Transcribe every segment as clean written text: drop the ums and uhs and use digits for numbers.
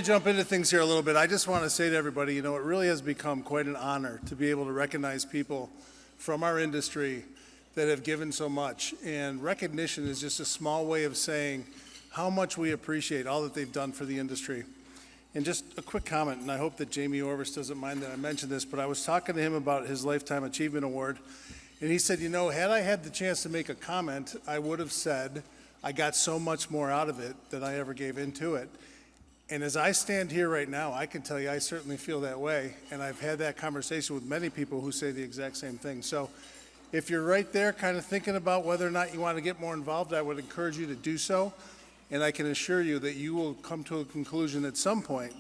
I jump into things here a little bit, I just want to say to everybody, it really has become quite an honor to be able to recognize people from our industry that have given so much. And recognition is just a small way of saying how much we appreciate all that they've done for the industry. And just a quick comment, and I hope that Jamie Orvis doesn't mind that I mentioned this, but I was talking to him about his Lifetime Achievement Award, and he said, had I had the chance to make a comment, I would have said, I got so much more out of it than I ever gave into it. And as I stand here right now, I can tell you I certainly feel that way, and I've had that conversation with many people who say the exact same thing. So if you're right there kind of thinking about whether or not you want to get more involved, I would encourage you to do so. And I can assure you that you will come to a conclusion at some point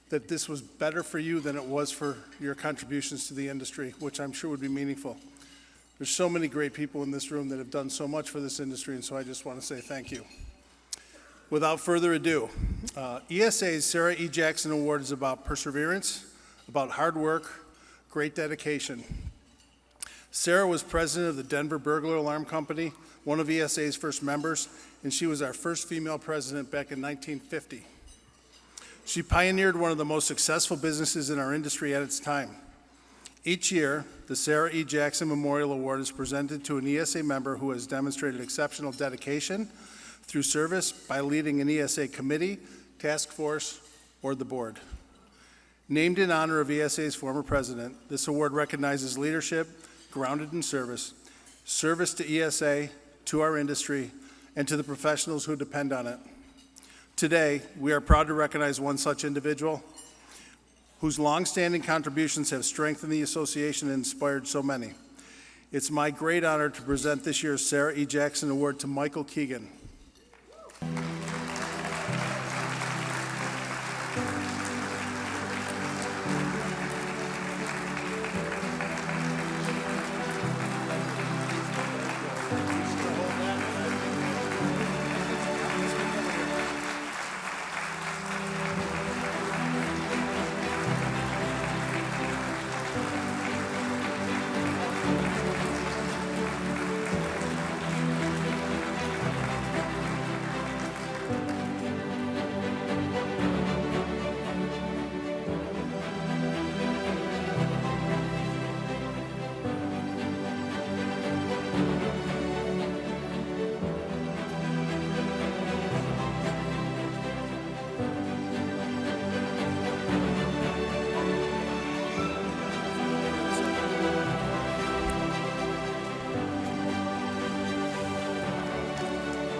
that this was better for you than it was for your contributions to the industry, which I'm sure would be meaningful. There's so many great people in this room that have done so much for this industry, and so I just want to say thank you. Without further ado, ESA's Sarah E. Jackson Award is about perseverance, about hard work, great dedication. Sarah was president of the Denver Burglar Alarm Company, one of ESA's first members, and she was our first female president back in 1950. She pioneered one of the most successful businesses in our industry at its time. Each year, the Sarah E. Jackson Memorial Award is presented to an ESA member who has demonstrated exceptional dedication through service by leading an ESA committee, task force, or the board. Named in honor of ESA's former president, this award recognizes leadership grounded in service, service to ESA, to our industry, and to the professionals who depend on it. Today, we are proud to recognize one such individual whose long-standing contributions have strengthened the association and inspired so many. It's my great honor to present this year's Sarah E. Jackson Award to Michael Keegan.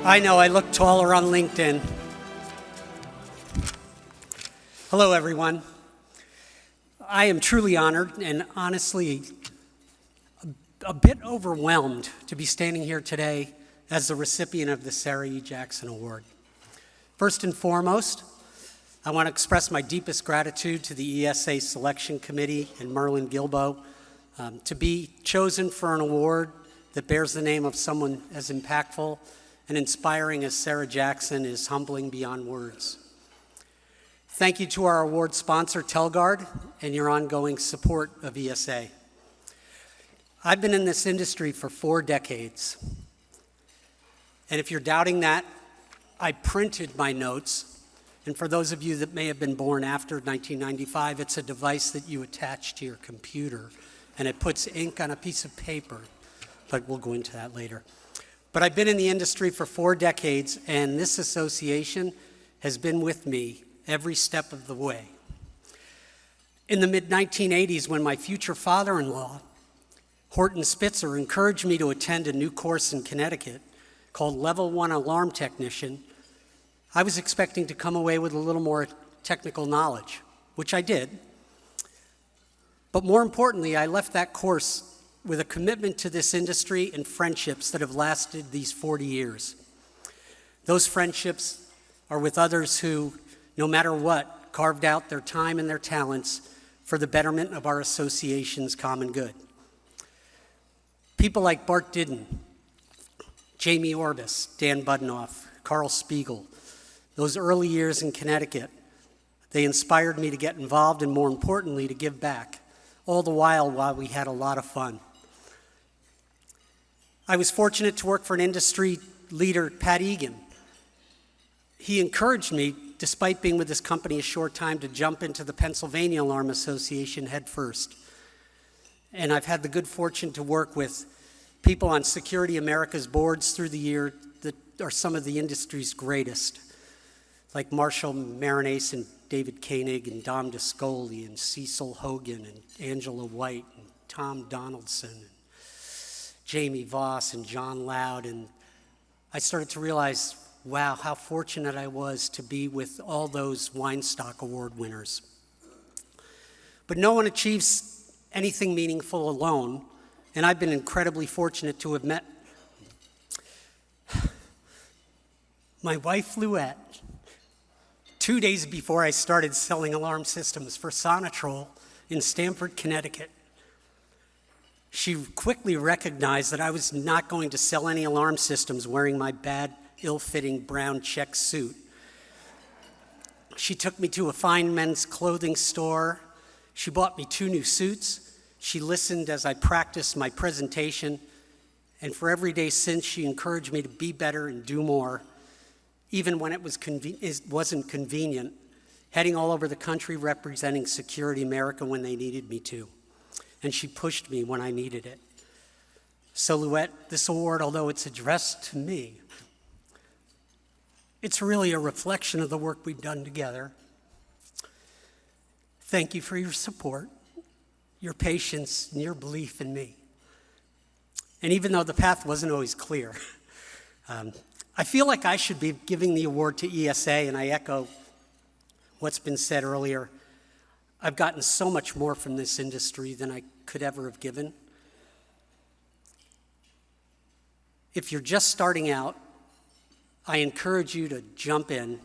I know I look taller on LinkedIn. Hello, everyone. I am truly honored and honestly a bit overwhelmed to be standing here today as the recipient of the Sarah E. Jackson Award. First and foremost, I want to express my deepest gratitude to the ESA Selection Committee and Merlin Gilbo to be chosen for an award that bears the name of someone as impactful and inspiring as Sarah Jackson is humbling beyond words. Thank you to our award sponsor, Telgard, and your ongoing support of ESA. I've been in this industry for 4 decades. And if you're doubting that, I printed my notes. And for those of you that may have been born after 1995, it's a device that you attach to your computer, and it puts ink on a piece of paper. But we'll go into that later. But I've been in the industry for 4 decades, and this association has been with me every step of the way. In the mid-1980s, when my future father-in-law, Horton Spitzer, encouraged me to attend a new course in Connecticut called Level 1 Alarm Technician, I was expecting to come away with a little more technical knowledge, which I did. But more importantly, I left that course with a commitment to this industry and friendships that have lasted these 40 years. Those friendships are with others who, no matter what, carved out their time and their talents for the betterment of our association's common good. People like Bart Didden, Jamie Orbis, Dan Budnoff, Carl Spiegel. Those early years in Connecticut, they inspired me to get involved and, more importantly, to give back, all the while we had a lot of fun. I was fortunate to work for an industry leader, Pat Egan. He encouraged me despite being with this company a short time, to jump into the Pennsylvania Alarm Association head first. And I've had the good fortune to work with people on Security America's boards through the year that are some of the industry's greatest, like Marshall Marinese and David Koenig and Dom Discoli and Cecil Hogan and Angela White and Tom Donaldson and Jamie Voss and John Loud. And I started to realize, wow, how fortunate I was to be with all those Weinstock Award winners. But no one achieves anything meaningful alone, and I've been incredibly fortunate to have met my wife, Louette, 2 days before I started selling alarm systems for Sonatrol in Stamford, Connecticut. She quickly recognized that I was not going to sell any alarm systems wearing my bad, ill-fitting brown check suit. She took me to a fine men's clothing store. She bought me 2 new suits. She listened as I practiced my presentation. And for every day since, she encouraged me to be better and do more, even when it wasn't convenient, heading all over the country representing Security America when they needed me to. And she pushed me when I needed it. So Louette, this award, although it's addressed to me, it's really a reflection of the work we've done together. Thank you for your support, your patience, and your belief in me. And even though the path wasn't always clear, I feel like I should be giving the award to ESA, and I echo what's been said earlier. I've gotten so much more from this industry than I could ever have given. If you're just starting out, I encourage you to jump in,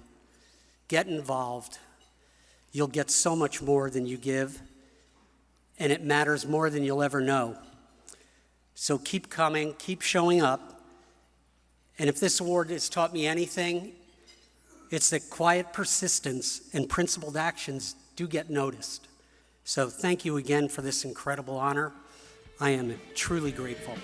get involved. You'll get so much more than you give, and it matters more than you'll ever know. So keep coming, keep showing up. And if this award has taught me anything, it's that quiet persistence and principled actions do get noticed. So thank you again for this incredible honor. I am truly grateful.